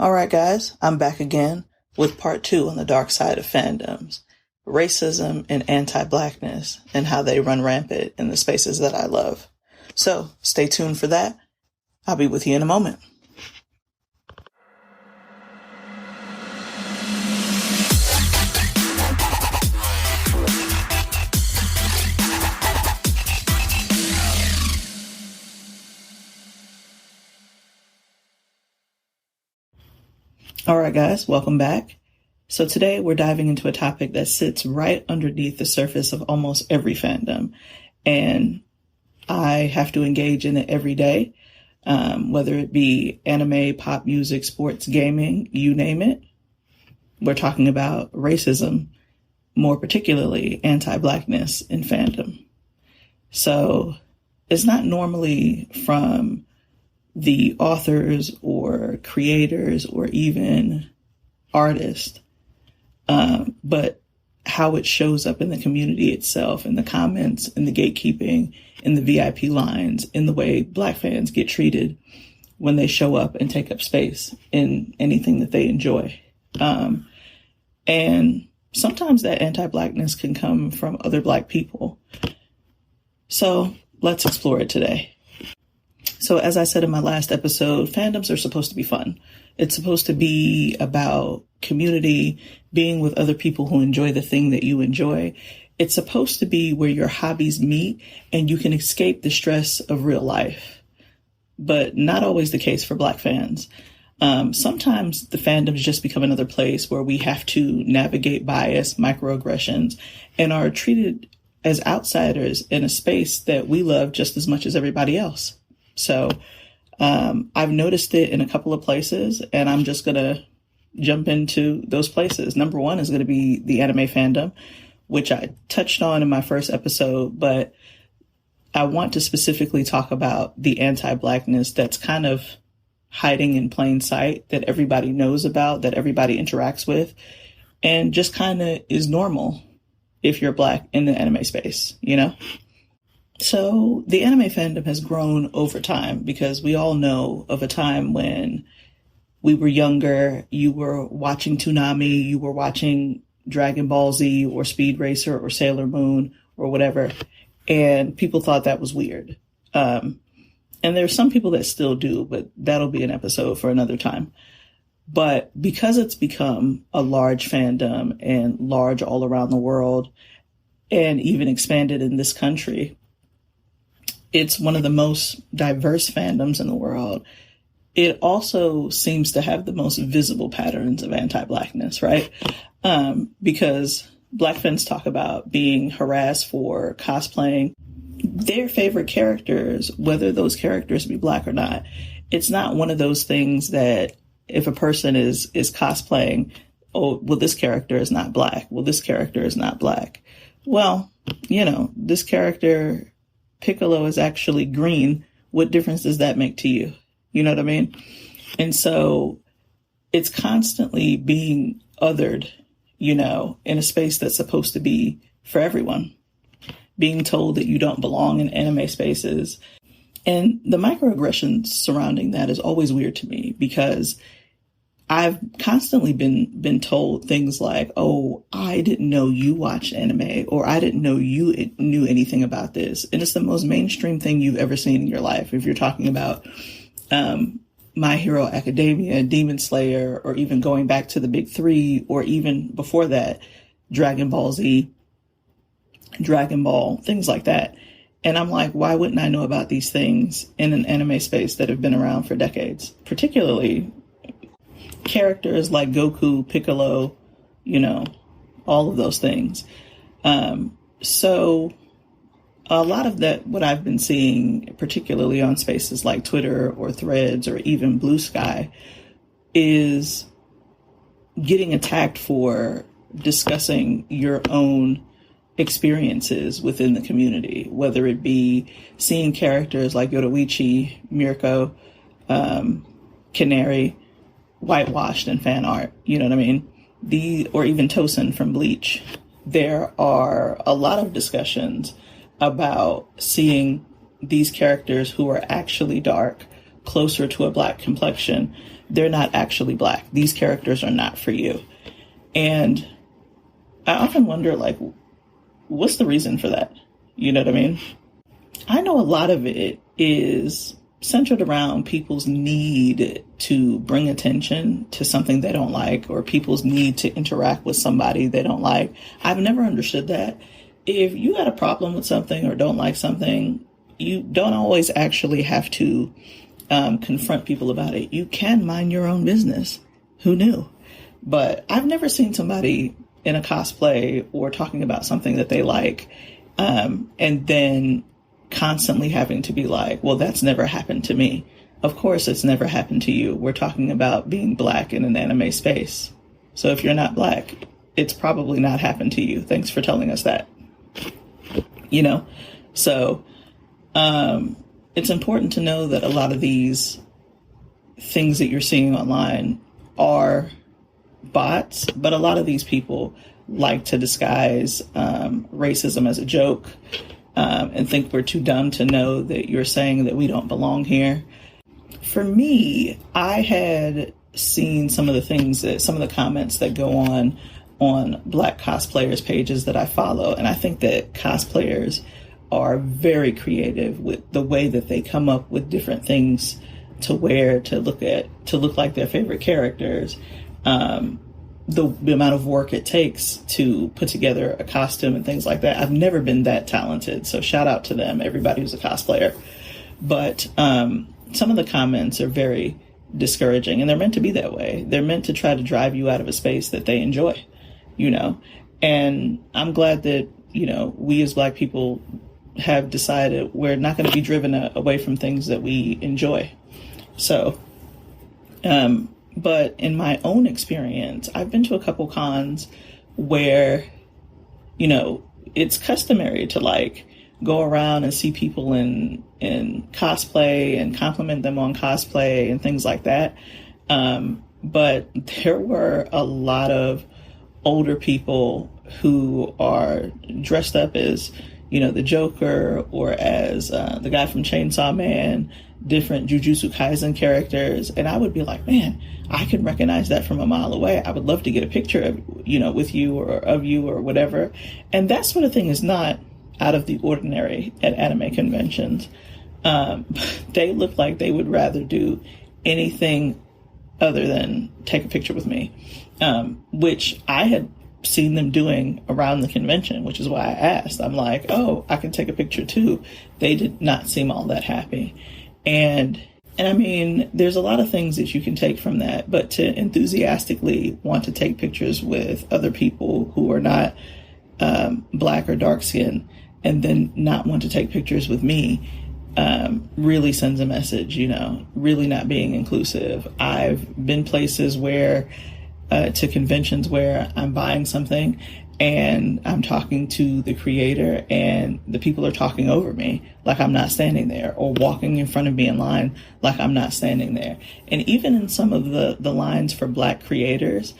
All right, guys, I'm back again with part 2 on the dark side of fandoms, racism and anti-Blackness, and how they run rampant in the spaces that I love. So stay tuned for that. I'll be with you in a moment. All right, guys, welcome back. So today we're diving into a topic that sits right underneath the surface of almost every fandom. And I have to engage in it every day, whether it be anime, pop music, sports, gaming, you name it. We're talking about racism, more particularly anti-Blackness in fandom. So it's not normally from the authors or creators or even artists, but how it shows up in the community itself, in the comments, in the gatekeeping, in the VIP lines, in the way Black fans get treated when they show up and take up space in anything that they enjoy. And sometimes that anti-Blackness can come from other Black people. So let's explore it today. So as I said in my last episode, fandoms are supposed to be fun. It's supposed to be about community, being with other people who enjoy the thing that you enjoy. It's supposed to be where your hobbies meet and you can escape the stress of real life. But not always the case for Black fans. Sometimes the fandoms just become another place where we have to navigate bias, microaggressions, and are treated as outsiders in a space that we love just as much as everybody else. So I've noticed it in a couple of places, and I'm just going to jump into those places. Number one is going to be the anime fandom, which I touched on in my first episode, but I want to specifically talk about the anti-Blackness that's kind of hiding in plain sight, that everybody knows about, that everybody interacts with, and just kind of is normal if you're Black in the anime space, you know? So the anime fandom has grown over time because we all know of a time when we were younger, you were watching Toonami, you were watching Dragon Ball Z or Speed Racer or Sailor Moon or whatever, and people thought that was weird. And there's some people that still do, but that'll be an episode for another time. But because it's become a large fandom and large all around the world and even expanded in this country, it's one of the most diverse fandoms in the world. It also seems to have the most visible patterns of anti-Blackness, right? Because Black fans talk about being harassed for cosplaying their favorite characters, whether those characters be Black or not. It's not one of those things that if a person is cosplaying, oh, well, this character is not Black. Well, this character is not Black. Well, you know, this character Piccolo is actually green. What difference does that make to you? You know what I mean? And so it's constantly being othered, you know, in a space that's supposed to be for everyone. Being told that you don't belong in anime spaces. And the microaggressions surrounding that is always weird to me because I've constantly been told things like, oh, I didn't know you watched anime, or I didn't know you knew anything about this. And it's the most mainstream thing you've ever seen in your life. If you're talking about My Hero Academia, Demon Slayer, or even going back to the big three, or even before that, Dragon Ball Z, Dragon Ball, things like that. And I'm like, why wouldn't I know about these things in an anime space that have been around for decades? Particularly characters like Goku, Piccolo, you know, all of those things. So a lot of that, what I've been seeing, particularly on spaces like Twitter or Threads or even Blue Sky, is getting attacked for discussing your own experiences within the community, whether it be seeing characters like Yoruichi, Mirko, Canary, whitewashed in fan art, you know what I mean? Or even Tosin from Bleach. There are a lot of discussions about seeing these characters who are actually dark, closer to a Black complexion, they're not actually Black. These characters are not for you. And I often wonder, like, what's the reason for that? You know what I mean? I know a lot of it is centered around people's need to bring attention to something they don't like, or people's need to interact with somebody they don't like. I've never understood that. If you got a problem with something or don't like something, you don't always actually have to confront people about it. You can mind your own business. Who knew? But I've never seen somebody in a cosplay or talking about something that they like, and then constantly having to be like, well, that's never happened to me. Of course, it's never happened to you. We're talking about being Black in an anime space. So if you're not Black, it's probably not happened to you. Thanks for telling us that. You know? So it's important to know that a lot of these things that you're seeing online are bots, but a lot of these people like to disguise racism as a joke, and think we're too dumb to know that you're saying that we don't belong here. For me, I had seen some of the comments that go on Black cosplayers pages that I follow. And I think that cosplayers are very creative with the way that they come up with different things to wear, to look like their favorite characters. The amount of work it takes to put together a costume and things like that. I've never been that talented. So shout out to them, everybody who's a cosplayer. But some of the comments are very discouraging, and they're meant to be that way. They're meant to try to drive you out of a space that they enjoy, you know. And I'm glad that, you know, we as Black people have decided we're not going to be driven away from things that we enjoy. So, but in my own experience, I've been to a couple cons where, you know, it's customary to like go around and see people in cosplay and compliment them on cosplay and things like that. But there were a lot of older people who are dressed up as, you know, the Joker or as the guy from Chainsaw Man, different Jujutsu Kaisen characters. And I would be like, man, I can recognize that from a mile away. I would love to get a picture of, you know, with you or of you or whatever. And that sort of thing is not out of the ordinary at anime conventions. They look like they would rather do anything other than take a picture with me, which I had seen them doing around the convention, which is why I asked. I'm like, oh, I can take a picture too. They did not seem all that happy. And I mean, there's a lot of things that you can take from that, but to enthusiastically want to take pictures with other people who are not Black or dark skinned, and then not want to take pictures with me, really sends a message, you know, really not being inclusive. I've been places where, to conventions where I'm buying something and I'm talking to the creator and the people are talking over me like I'm not standing there, or walking in front of me in line like I'm not standing there. And even in some of the lines for Black creators,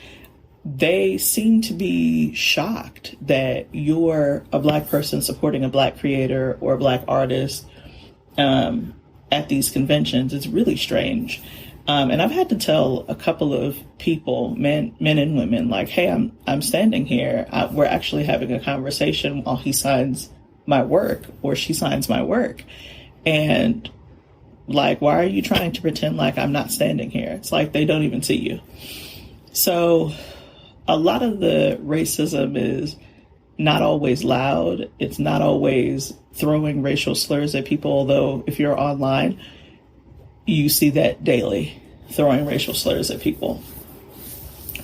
they seem to be shocked that you're a Black person supporting a Black creator or a Black artist at these conventions. It's really strange. And I've had to tell a couple of people, men and women, like, hey, I'm standing here. We're actually having a conversation while he signs my work or she signs my work. And like, why are you trying to pretend like I'm not standing here? It's like they don't even see you. So a lot of the racism is not always loud. It's not always throwing racial slurs at people, although if you're online, you see that daily, throwing racial slurs at people.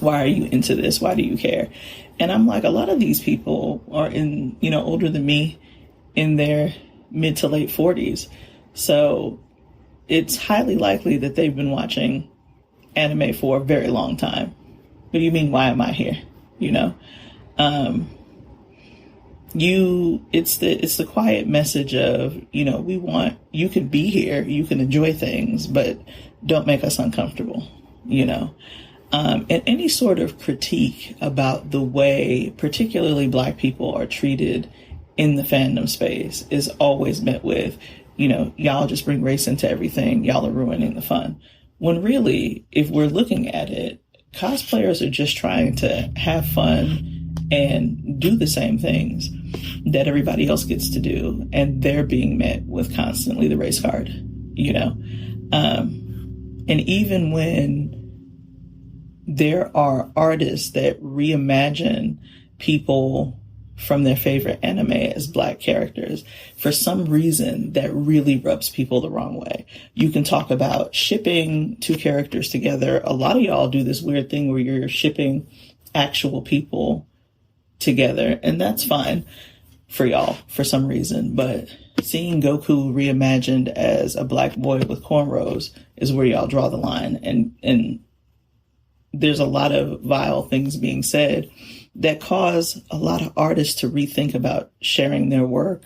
Why are you into this? Why do you care? And I'm like, a lot of these people are older than me, in their mid to late 40s. So it's highly likely that they've been watching anime for a very long time. What do you mean, why am I here? You know? It's the quiet message of, you know, you can be here, you can enjoy things, but don't make us uncomfortable, you know? And any sort of critique about the way particularly Black people are treated in the fandom space is always met with, you know, y'all just bring race into everything. Y'all are ruining the fun. When really, if we're looking at it, cosplayers are just trying to have fun and do the same things that everybody else gets to do. And they're being met with constantly the race card, you know? And even when there are artists that reimagine people from their favorite anime as Black characters, for some reason that really rubs people the wrong way. You can talk about shipping two characters together. A lot of y'all do this weird thing where you're shipping actual people together, and that's fine for y'all for some reason. But seeing Goku reimagined as a Black boy with cornrows is where y'all draw the line. And there's a lot of vile things being said that cause a lot of artists to rethink about sharing their work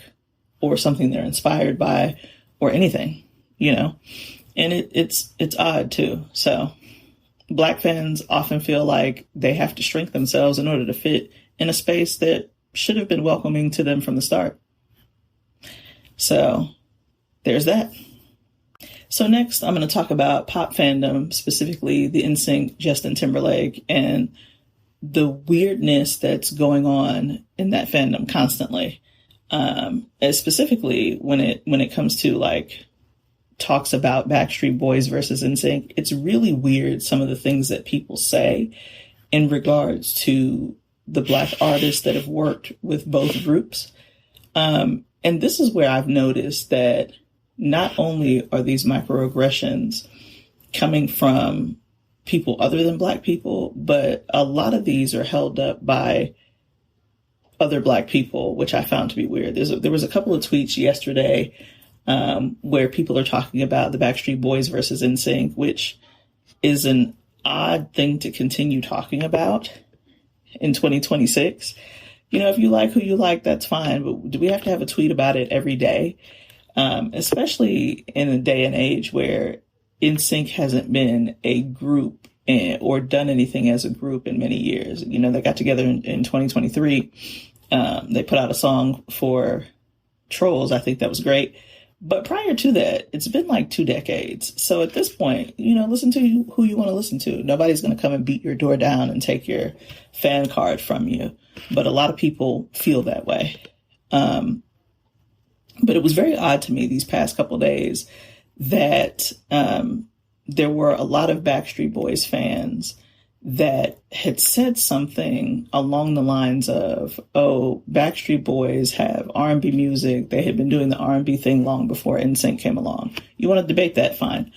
or something they're inspired by or anything, you know? And it's odd too. So Black fans often feel like they have to shrink themselves in order to fit in a space that should have been welcoming to them from the start. So there's that. So next, I'm going to talk about pop fandom, specifically the NSYNC Justin Timberlake, and the weirdness that's going on in that fandom constantly. As specifically when it comes to like talks about Backstreet Boys versus NSYNC, it's really weird some of the things that people say in regards to the Black artists that have worked with both groups. And this is where I've noticed that not only are these microaggressions coming from people other than Black people, but a lot of these are held up by other Black people, which I found to be weird. There was a couple of tweets yesterday where people are talking about the Backstreet Boys versus NSYNC, which is an odd thing to continue talking about in 2026. You know, if you like who you like, that's fine. But do we have to have a tweet about it every day? Especially in a day and age where NSYNC hasn't been a group or done anything as a group in many years. You know, they got together in 2023. They put out a song for Trolls. I think that was great. But prior to that, it's been like 2 decades. So at this point, you know, listen to who you want to listen to. Nobody's going to come and beat your door down and take your fan card from you. But a lot of people feel that way. But it was very odd to me these past couple days that there were a lot of Backstreet Boys fans that had said something along the lines of, oh, Backstreet Boys have R&B music. They had been doing the R&B thing long before NSYNC came along. You want to debate that? Fine.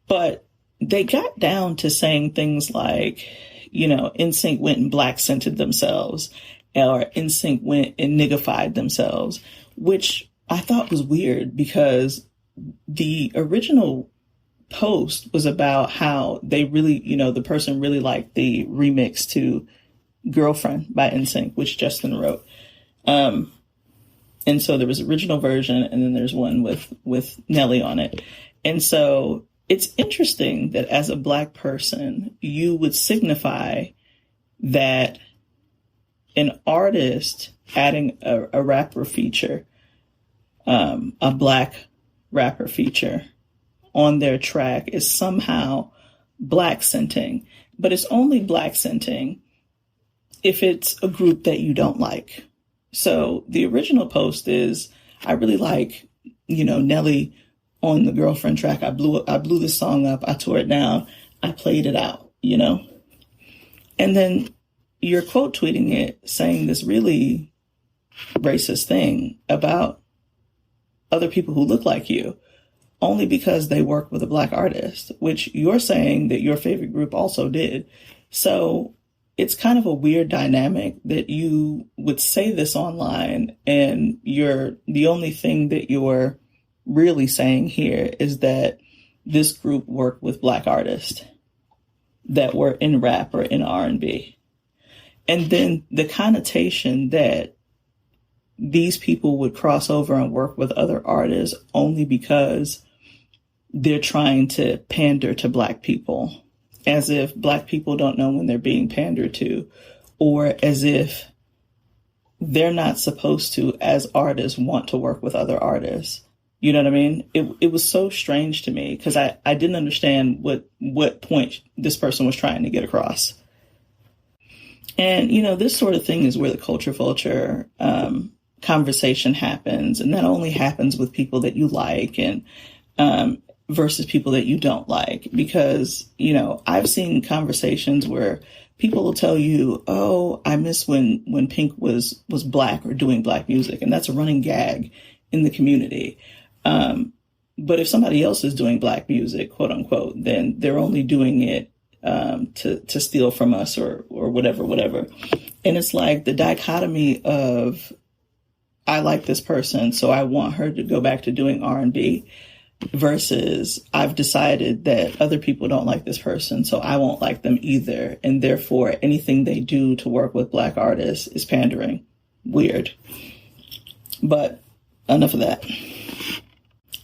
But they got down to saying things like, you know, NSYNC went and Black scented themselves, or NSYNC went and niggified themselves, which I thought was weird because the original post was about how they really, you know, the person really liked the remix to Girlfriend by NSYNC, which Justin wrote. And so there was original version and then there's one with Nelly on it. And so it's interesting that as a Black person, you would signify that an artist adding a rapper feature, a Black rapper feature on their track is somehow Black scenting, but it's only Black scenting if it's a group that you don't like. So the original post is, I really like, you know, Nelly on the Girlfriend track. I blew this song up. I tore it down. I played it out, you know, and then you're quote tweeting it saying this really racist thing about other people who look like you only because they work with a Black artist, which you're saying that your favorite group also did. So it's kind of a weird dynamic that you would say this online and the only thing that you're really saying here is that this group worked with Black artists that were in rap or in R&B. And then the connotation that these people would cross over and work with other artists only because they're trying to pander to Black people, as if Black people don't know when they're being pandered to, or as if they're not supposed to, as artists, want to work with other artists. You know what I mean? It was so strange to me because I didn't understand what point this person was trying to get across. And, this sort of thing is where the culture vulture conversation happens. And that only happens with people that you like and versus people that you don't like. Because, I've seen conversations where people will tell you, oh, I miss when Pink was Black or doing Black music. And that's a running gag in the community. But if somebody else is doing Black music, quote unquote, then they're only doing it to steal from us or whatever. And it's like the dichotomy of I like this person, so I want her to go back to doing R&B versus I've decided that other people don't like this person, so I won't like them either. And therefore, anything they do to work with Black artists is pandering. Weird. But enough of that.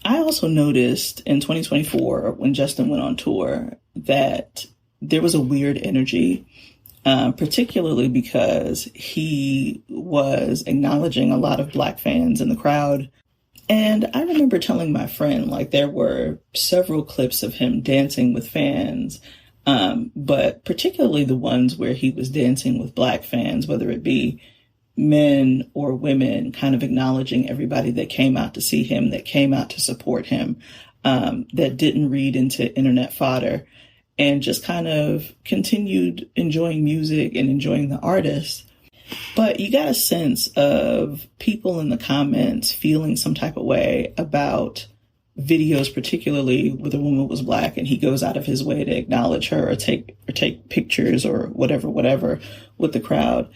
I also noticed in 2024, when Justin went on tour, that there was a weird energy, particularly because he was acknowledging a lot of Black fans in the crowd. And I remember telling my friend, like, there were several clips of him dancing with fans, but particularly the ones where he was dancing with Black fans, whether it be men or women, kind of acknowledging everybody that came out to see him, that came out to support him, that didn't read into internet fodder, and just kind of continued enjoying music and enjoying the artist. But you got a sense of people in the comments feeling some type of way about videos, particularly where the woman was Black and he goes out of his way to acknowledge her or take pictures or whatever with the crowd.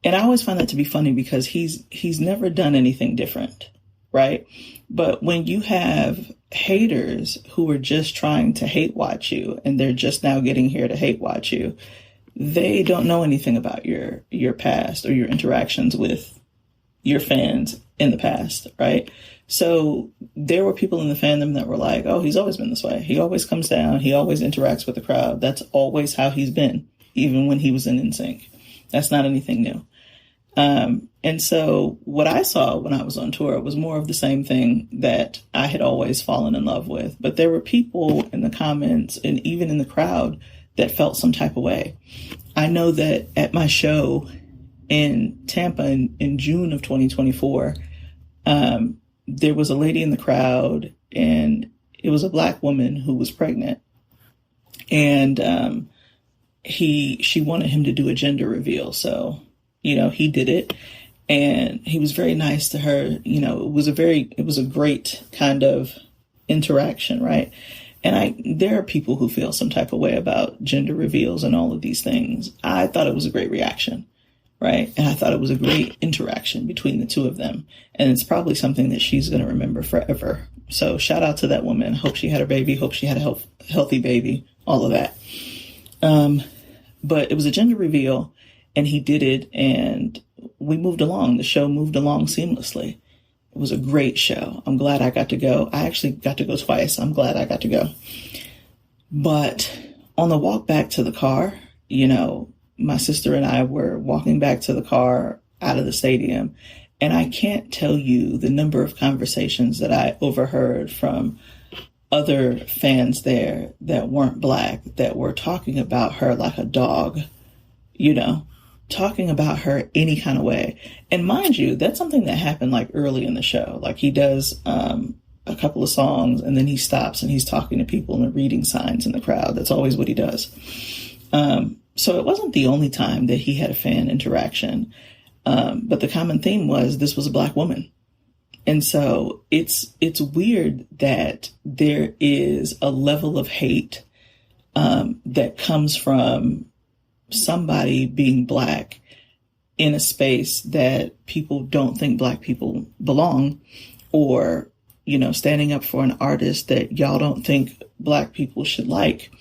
And I always find that to be funny because he's never done anything different, right? But when you have haters who are just trying to hate watch you and they're just now getting here to hate watch you, they don't know anything about your past or your interactions with your fans in the past, right? So there were people in the fandom that were like, oh, he's always been this way. He always comes down. He always interacts with the crowd. That's always how he's been, even when he was in NSYNC. That's not anything new. And so what I saw when I was on tour was more of the same thing that I had always fallen in love with. But there were people in the comments and even in the crowd that felt some type of way. I know that at my show in Tampa in June of 2024, there was a lady in the crowd and it was a Black woman who was pregnant. And she wanted him to do a gender reveal. So, he did it and he was very nice to her. It was a great kind of interaction, right? And there are people who feel some type of way about gender reveals and all of these things. I thought it was a great reaction, right? And I thought it was a great interaction between the two of them. And it's probably something that she's going to remember forever. So shout out to that woman. Hope she had her baby. Hope she had a healthy baby, all of that. But it was a gender reveal and he did it and we moved along. The show moved along seamlessly. It was a great show. I'm glad I got to go. I actually got to go twice. I'm glad I got to go. But on the walk back to the car, my sister and I were walking back to the car out of the stadium. And I can't tell you the number of conversations that I overheard from other fans there that weren't Black, that were talking about her like a dog, talking about her any kind of way. And mind you, that's something that happened like early in the show. Like he does a couple of songs and then he stops and he's talking to people and reading signs in the crowd. That's always what he does. So it wasn't the only time that he had a fan interaction. But the common theme was this was a Black woman. And so it's weird that there is a level of hate that comes from somebody being Black in a space that people don't think Black people belong, or, standing up for an artist that y'all don't think Black people should like,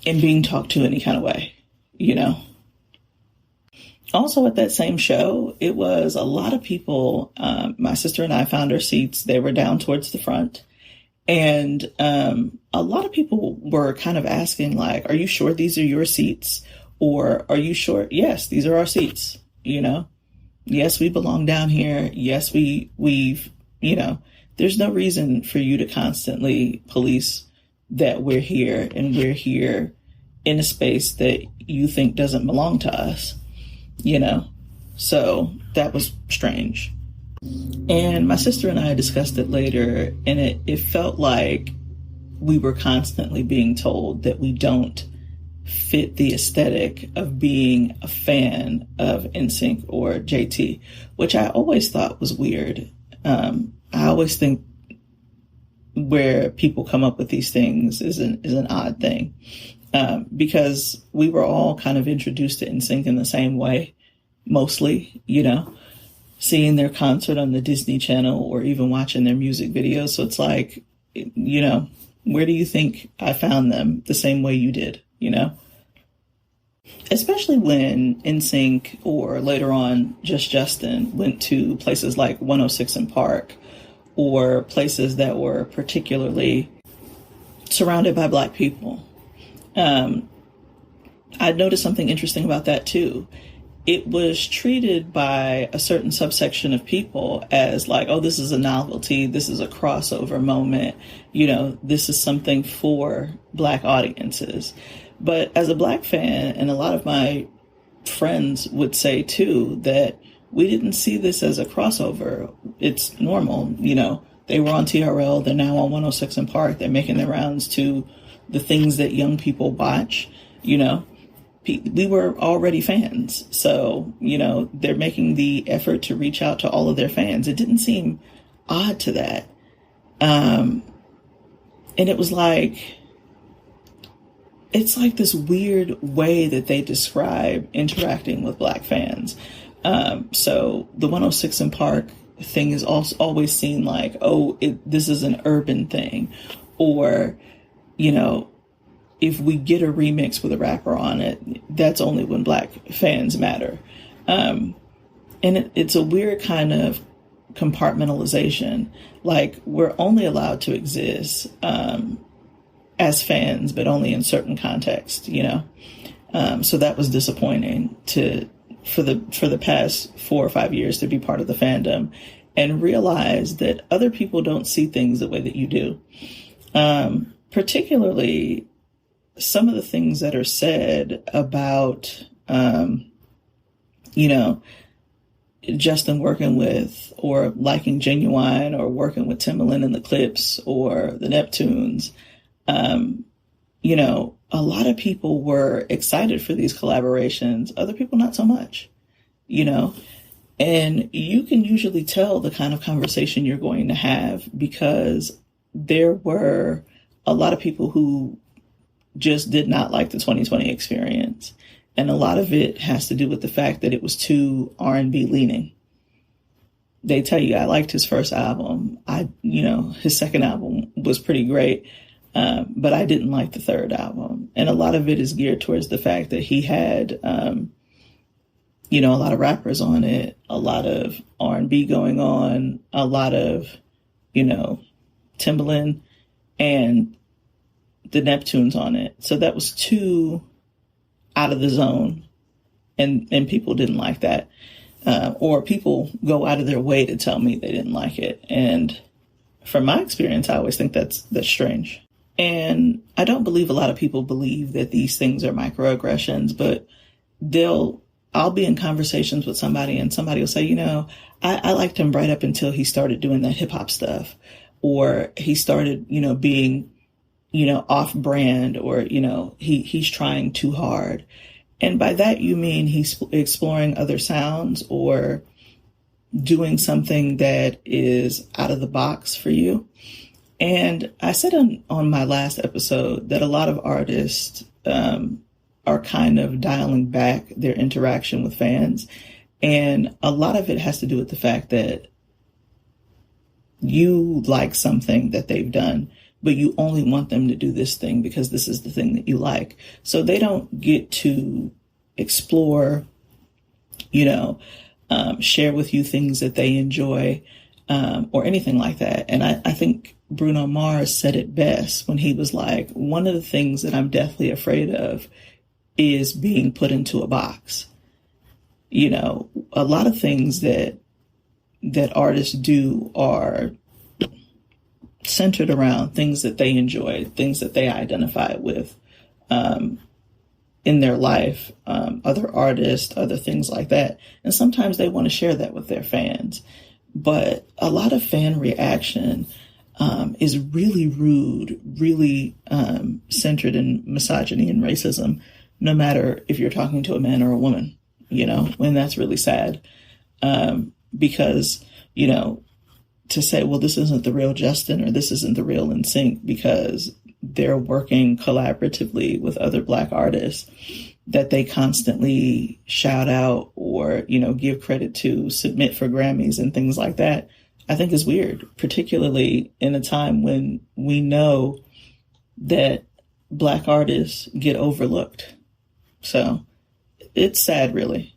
and being talked to any kind of way, Also at that same show, it was a lot of people. My sister and I found our seats. They were down towards the front. And a lot of people were kind of asking, like, are you sure these are your seats? Or are you sure? Yes, these are our seats. Yes, we belong down here. Yes, we've, there's no reason for you to constantly police that we're here and we're here in a space that you think doesn't belong to us, you know? So that was strange. And my sister and I discussed it later, and it felt like we were constantly being told that we don't fit the aesthetic of being a fan of NSYNC or JT, which I always thought was weird. I always think where people come up with these things is an odd thing, because we were all kind of introduced to NSYNC in the same way, mostly, you know, seeing their concert on the Disney Channel or even watching their music videos. So it's like, you know, where do you think I found them? The same way you did, you know? Especially when NSYNC or later on Just Justin went to places like 106 and Park, or places that were particularly surrounded by Black people. I noticed something interesting about that too. It was treated by a certain subsection of people as like, oh, this is a novelty, this is a crossover moment, you know, this is something for Black audiences. But as a Black fan, and a lot of my friends would say too, that we didn't see this as a crossover. It's normal, you know. They were on TRL, they're now on 106 and Park, they're making their rounds to the things that young people watch, you know. We were already fans, so, you know, they're making the effort to reach out to all of their fans. It didn't seem odd to that. And it was like, it's like this weird way that they describe interacting with Black fans. So the 106 and Park thing is also always seen like, oh, this is an urban thing. Or, you know, if we get a remix with a rapper on it, that's only when Black fans matter. And it's a weird kind of compartmentalization. Like, we're only allowed to exist as fans, but only in certain contexts, you know? So that was disappointing for the past 4 or 5 years to be part of the fandom and realize that other people don't see things the way that you do. Particularly some of the things that are said about, you know, Justin working with or liking Genuine or working with Timbaland and the Clips or the Neptunes. You know, a lot of people were excited for these collaborations. Other people, not so much, you know, and you can usually tell the kind of conversation you're going to have because there were a lot of people who just did not like the 2020 experience. And a lot of it has to do with the fact that it was too R&B leaning. They tell you, I liked his first album. His second album was pretty great. But I didn't like the third album. And a lot of it is geared towards the fact that he had, a lot of rappers on it, a lot of R&B going on, a lot of, Timbaland and the Neptunes on it. So that was too out of the zone. And people didn't like that. Or people go out of their way to tell me they didn't like it. And from my experience, I always think that's strange. And I don't believe a lot of people believe that these things are microaggressions, but I'll be in conversations with somebody and somebody will say, I liked him right up until he started doing that hip hop stuff, or he started, being, off brand, or, he's trying too hard. And by that, you mean he's exploring other sounds or doing something that is out of the box for you. And I said on my last episode that a lot of artists are kind of dialing back their interaction with fans. And a lot of it has to do with the fact that you like something that they've done, but you only want them to do this thing because this is the thing that you like. So they don't get to explore, share with you things that they enjoy, or anything like that. And I think Bruno Mars said it best when he was like, one of the things that I'm deathly afraid of is being put into a box. A lot of things that artists do are centered around things that they enjoy, things that they identify with in their life, other artists, other things like that. And sometimes they want to share that with their fans. But a lot of fan reaction is really rude, really centered in misogyny and racism, no matter if you're talking to a man or a woman, and that's really sad. Because, to say, well, this isn't the real Justin or this isn't the real NSYNC because they're working collaboratively with other Black artists that they constantly shout out or, give credit to, submit for Grammys and things like that, I think is weird, particularly in a time when we know that Black artists get overlooked. So it's sad, really,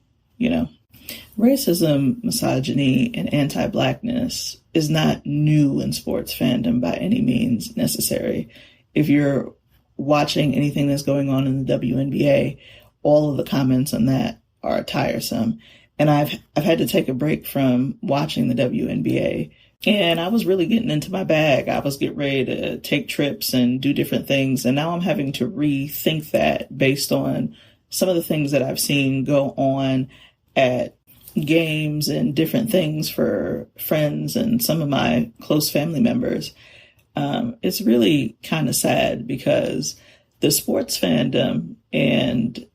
Racism, misogyny, and anti-Blackness is not new in sports fandom by any means necessary. If you're watching anything that's going on in the WNBA, all of the comments on that are tiresome. And I've had to take a break from watching the WNBA. And I was really getting into my bag. I was getting ready to take trips and do different things. And now I'm having to rethink that based on some of the things that I've seen go on at games and different things for friends and some of my close family members. It's really kind of sad because the sports fandom and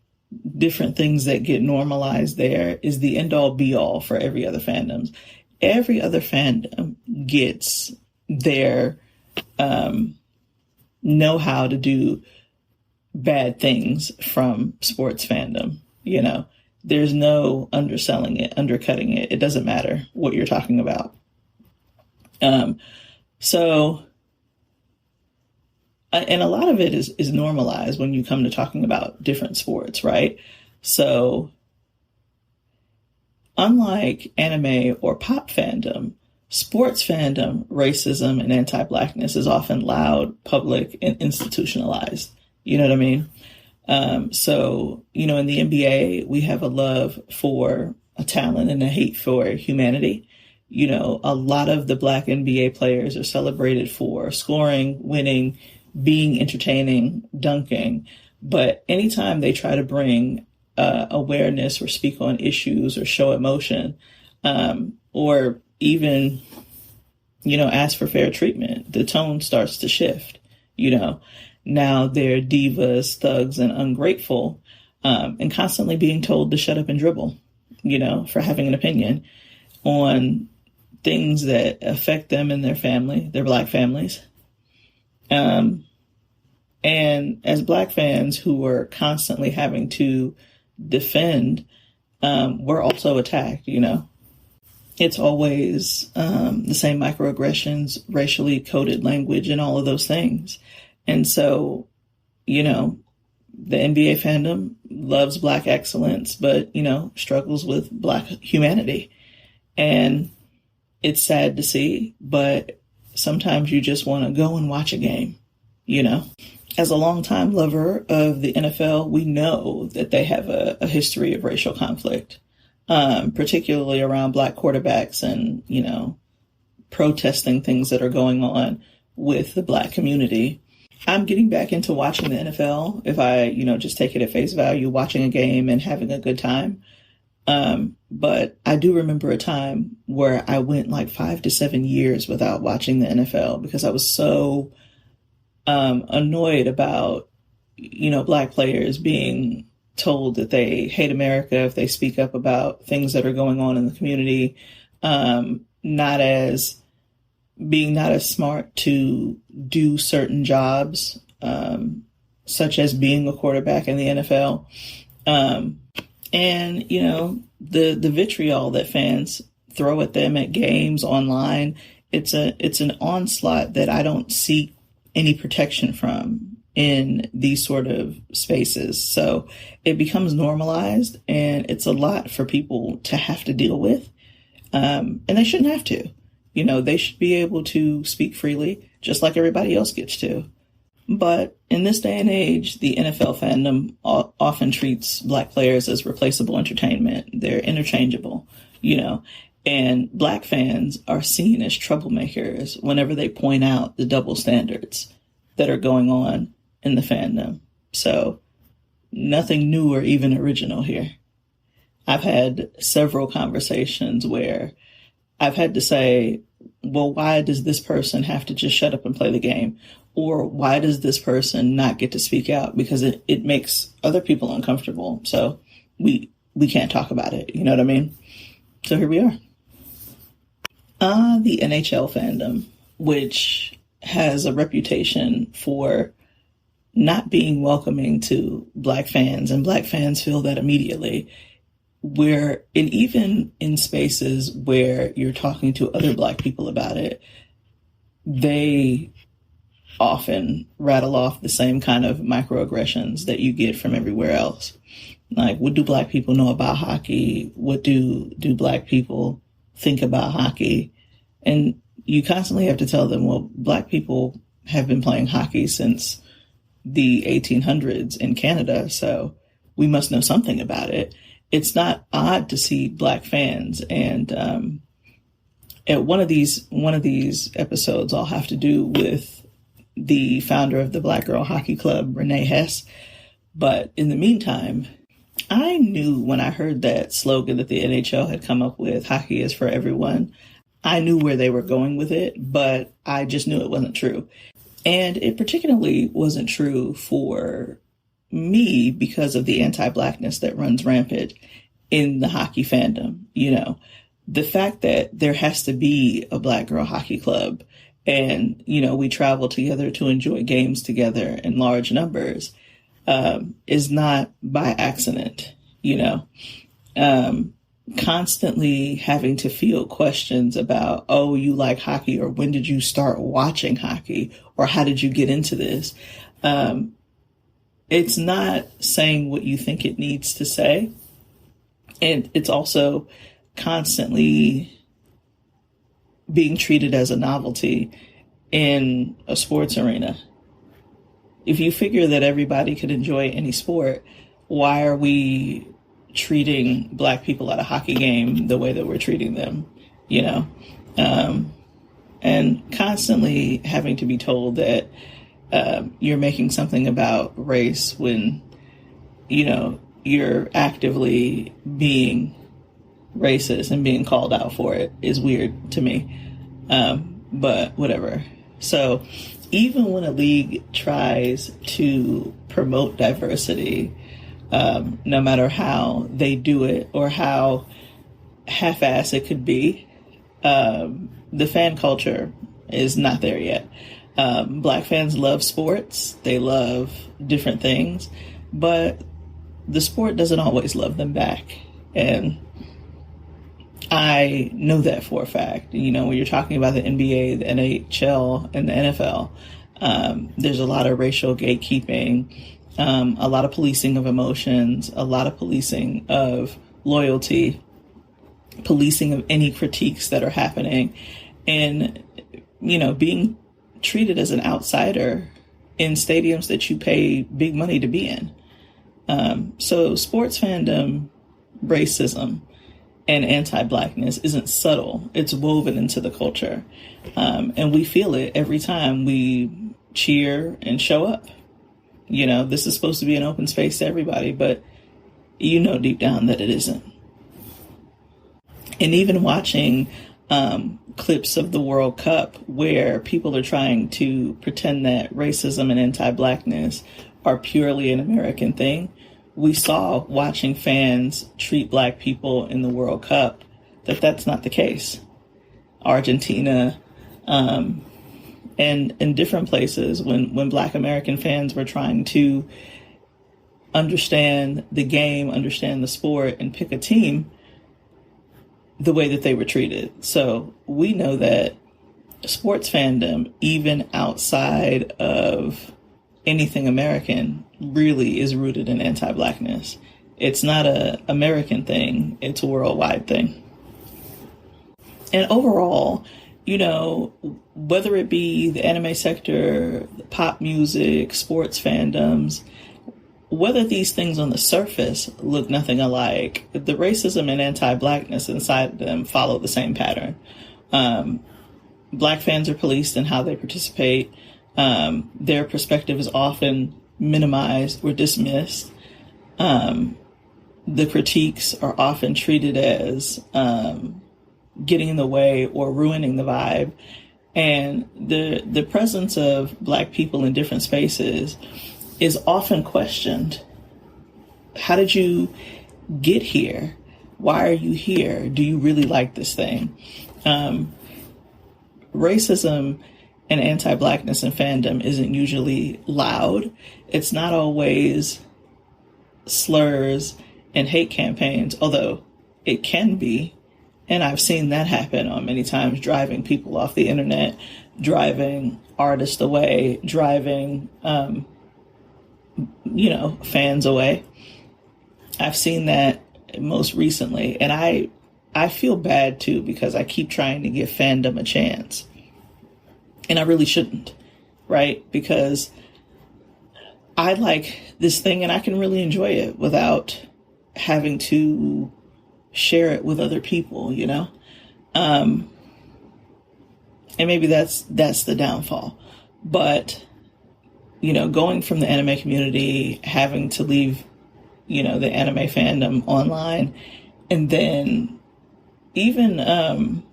different things that get normalized there is the end all be all for every other fandoms. Every other fandom gets their know how to do bad things from sports fandom. There's no underselling it, undercutting it. It doesn't matter what you're talking about. And a lot of it is normalized when you come to talking about different sports, right? So unlike anime or pop fandom, sports fandom, racism, and anti-Blackness is often loud, public, and institutionalized. You know what I mean? So, in the NBA, we have a love for a talent and a hate for humanity. A lot of the Black NBA players are celebrated for scoring, winning, being entertaining, dunking. But anytime they try to bring awareness or speak on issues or show emotion, or even, ask for fair treatment, the tone starts to shift, Now they're divas, thugs, and ungrateful, and constantly being told to shut up and dribble, for having an opinion on things that affect them and their family, their Black families. And as Black fans who are constantly having to defend, we're also attacked, It's always the same microaggressions, racially coded language, and all of those things. And so, the NBA fandom loves Black excellence, but, struggles with Black humanity. And it's sad to see, but sometimes you just want to go and watch a game, As a longtime lover of the NFL, we know that they have a history of racial conflict, particularly around Black quarterbacks and, protesting things that are going on with the Black community. I'm getting back into watching the NFL if I, just take it at face value, watching a game and having a good time. But I do remember a time where I went like 5 to 7 years without watching the NFL because I was so annoyed about, Black players being told that they hate America if they speak up about things that are going on in the community, not as smart to do certain jobs, such as being a quarterback in the NFL. And, the vitriol that fans throw at them at games online, it's an onslaught that I don't seek any protection from in these sort of spaces. So it becomes normalized and it's a lot for people to have to deal with. And they shouldn't have to. They should be able to speak freely, just like everybody else gets to. But in this day and age, the NFL fandom often treats Black players as replaceable entertainment. They're interchangeable, And Black fans are seen as troublemakers whenever they point out the double standards that are going on in the fandom. So nothing new or even original here. I've had several conversations where I've had to say, well, why does this person have to just shut up and play the game? Or why does this person not get to speak out? Because it makes other people uncomfortable. So we can't talk about it. You know what I mean? So here we are. The NHL fandom, which has a reputation for not being welcoming to Black fans, and Black fans feel that immediately. And even in spaces where you're talking to other Black people about it, they often rattle off the same kind of microaggressions that you get from everywhere else. Like, what do Black people know about hockey? What do Black people think about hockey? And you constantly have to tell them, well, Black people have been playing hockey since the 1800s in Canada, so we must know something about it. It's not odd to see Black fans. And at one of these episodes, I'll have to do with the founder of the Black Girl Hockey Club, Renee Hess. But in the meantime, I knew when I heard that slogan that the NHL had come up with, hockey is for everyone, I knew where they were going with it, but I just knew it wasn't true. And it particularly wasn't true for me because of the anti-Blackness that runs rampant in the hockey fandom. You know, the fact that there has to be a Black Girl Hockey Club and, you know, we travel together to enjoy games together in large numbers is not by accident, you know. Constantly having to field questions about, oh, you like hockey, or when did you start watching hockey, or how did you get into this? It's not saying what you think it needs to say. And it's also constantly being treated as a novelty in a sports arena. If you figure that everybody could enjoy any sport, why are we treating Black people at a hockey game the way that we're treating them, you know? And constantly having to be told that you're making something about race when, you know, you're actively being racist and being called out for it is weird to me. But whatever. So even when a league tries to promote diversity, no matter how they do it or how half-assed it could be, the fan culture is not there yet. Black fans love sports. They love different things, but the sport doesn't always love them back. And I know that for a fact. You know, when you're talking about the NBA, the NHL, and the NFL, there's a lot of racial gatekeeping, a lot of policing of emotions, a lot of policing of loyalty, policing of any critiques that are happening, and, you know, being treated as an outsider in stadiums that you pay big money to be in. So sports fandom, racism, and anti-Blackness isn't subtle. It's woven into the culture. And we feel it every time we cheer and show up. You know, this is supposed to be an open space to everybody, but you know deep down that it isn't. And even watching clips of the World Cup where people are trying to pretend that racism and anti-Blackness are purely an American thing, we saw watching fans treat Black people in the World Cup that that's not the case. Argentina, and in different places, when Black American fans were trying to understand the game, understand the sport, and pick a team, the way that they were treated. So we know that sports fandom, even outside of anything American, really is rooted in anti-Blackness. It's not a American thing, it's a worldwide thing. And overall, you know, whether it be the anime sector, the pop music, sports fandoms, whether these things on the surface look nothing alike, the racism and anti-Blackness inside them follow the same pattern. Black fans are policed in how they participate. Their perspective is often minimized or dismissed. The critiques are often treated as getting in the way or ruining the vibe. And the presence of Black people in different spaces is often questioned. How did you get here? Why are you here? Do you really like this thing? Racism and anti-Blackness in fandom isn't usually loud. It's not always slurs and hate campaigns, although it can be. And I've seen that happen on many times, driving people off the internet, driving artists away, driving, fans away. I've seen that most recently. And I feel bad too, because I keep trying to give fandom a chance. And I really shouldn't, right? Because I like this thing and I can really enjoy it without having to share it with other people, and maybe that's the downfall. But going from the anime community, having to leave the anime fandom online, and then even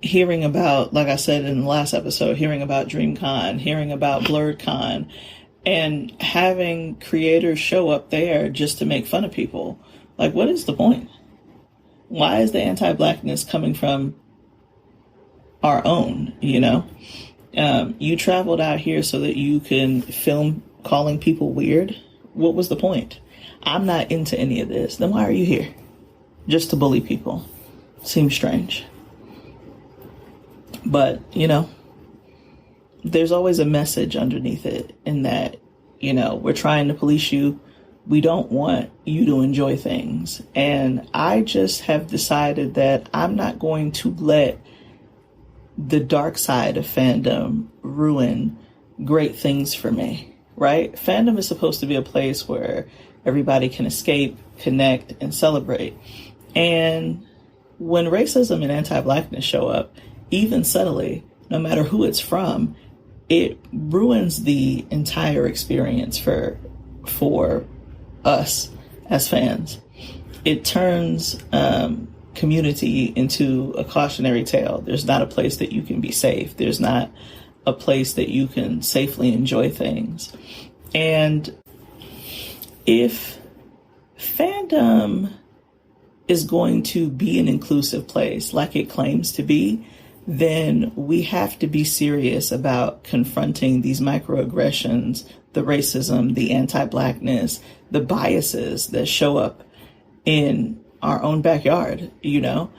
hearing about, like I said in the last episode, hearing about DreamCon, hearing about BlurredCon, and having creators show up there just to make fun of people. Like, what is the point? Why is the anti-Blackness coming from our own, You traveled out here so that you can film calling people weird. What was the point? I'm not into any of this. Then why are you here? Just to bully people. Seems strange. But, there's always a message underneath it in that, we're trying to police you. We don't want you to enjoy things. And I just have decided that I'm not going to let the dark side of fandom ruin great things for me, right? Fandom is supposed to be a place where everybody can escape, connect, and celebrate. And when racism and anti-Blackness show up, even subtly, no matter who it's from, it ruins the entire experience for us as fans. It turns community into a cautionary tale. There's not a place that you can be safe. There's not a place that you can safely enjoy things. And if fandom is going to be an inclusive place like it claims to be, then we have to be serious about confronting these microaggressions, the racism, the anti-Blackness, the biases that show up in our own backyard. There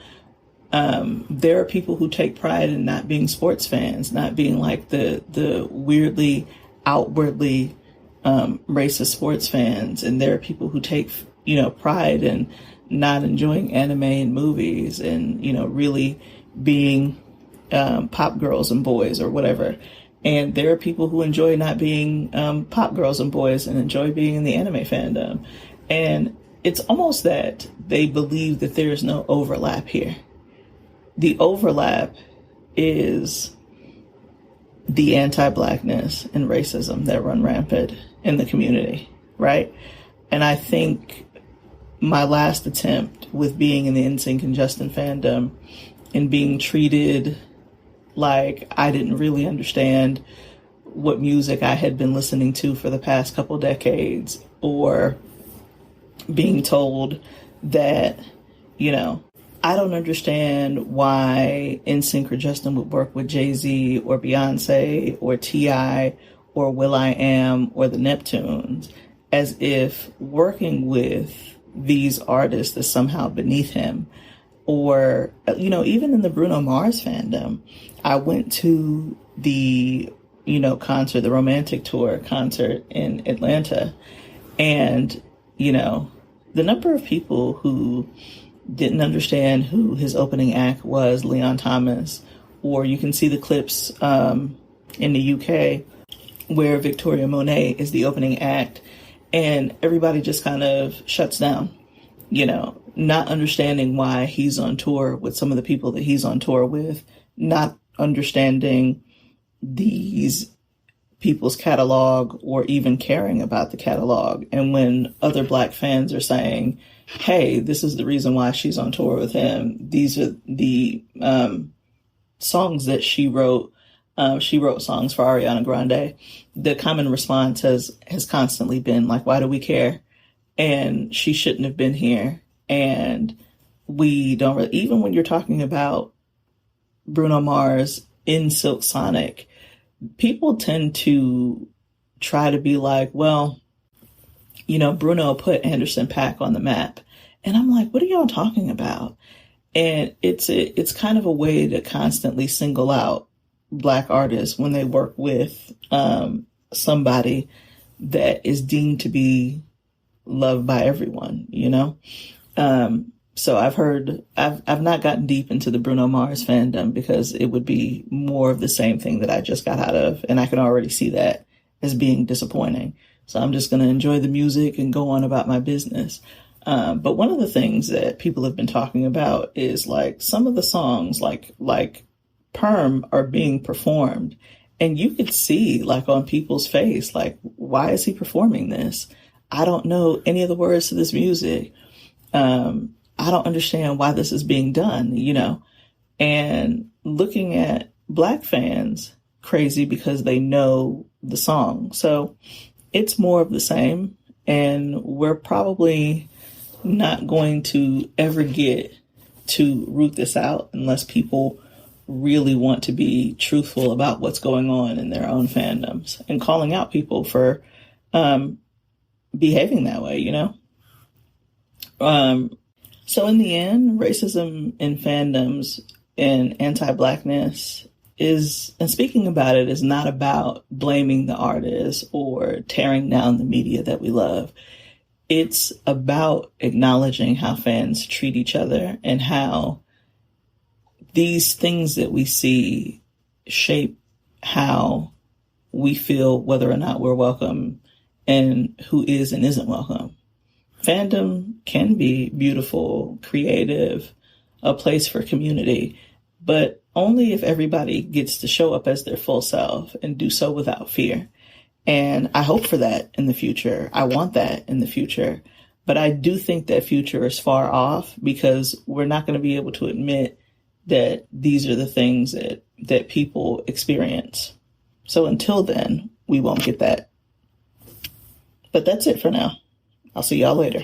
are people who take pride in not being sports fans, not being like the weirdly, outwardly racist sports fans. And there are people who take, pride in not enjoying anime and movies and, really being pop girls and boys or whatever. And there are people who enjoy not being pop girls and boys and enjoy being in the anime fandom. And it's almost that they believe that there is no overlap here. The overlap is the anti-Blackness and racism that run rampant in the community, right? And I think my last attempt with being in the NSYNC and Justin fandom and being treated like I didn't really understand what music I had been listening to for the past couple decades, or being told that, I don't understand why NSYNC or Justin would work with Jay-Z or Beyonce or T.I. or Will.i.am or the Neptunes, as if working with these artists is somehow beneath him. Or, even in the Bruno Mars fandom, I went to the, concert, the Romantic Tour concert in Atlanta. And, the number of people who didn't understand who his opening act was, Leon Thomas, or you can see the clips in the UK where Victoria Monet is the opening act, And everybody just kind of shuts down, not understanding why he's on tour with some of the people that he's on tour with, not understanding these people's catalog or even caring about the catalog. And when other Black fans are saying, hey, this is the reason why she's on tour with him, these are the songs that she wrote. She wrote songs for Ariana Grande. The common response has constantly been like, why do we care? And she shouldn't have been here. And we don't really, even when you're talking about Bruno Mars in Silk Sonic, people tend to try to be like, well, Bruno put Anderson .Paak on the map. And I'm like, what are y'all talking about? And it's kind of a way to constantly single out Black artists when they work with somebody that is deemed to be loved by everyone, So I've not gotten deep into the Bruno Mars fandom because it would be more of the same thing that I just got out of. And I can already see that as being disappointing. So I'm just going to enjoy the music and go on about my business. But one of the things that people have been talking about is like some of the songs like Perm are being performed. And you could see like on people's face, like, why is he performing this? I don't know any of the words to this music. I don't understand why this is being done, and looking at Black fans crazy because they know the song. So it's more of the same. And we're probably not going to ever get to root this out unless people really want to be truthful about what's going on in their own fandoms and calling out people for behaving that way, So in the end, racism in fandoms and anti-Blackness and speaking about it, is not about blaming the artist or tearing down the media that we love. It's about acknowledging how fans treat each other and how these things that we see shape how we feel whether or not we're welcome and who is and isn't welcome. Fandom can be beautiful, creative, a place for community, but only if everybody gets to show up as their full self and do so without fear. And I hope for that in the future. I want that in the future. But I do think that future is far off because we're not going to be able to admit that these are the things that people experience. So until then, we won't get that. But that's it for now. I'll see y'all later.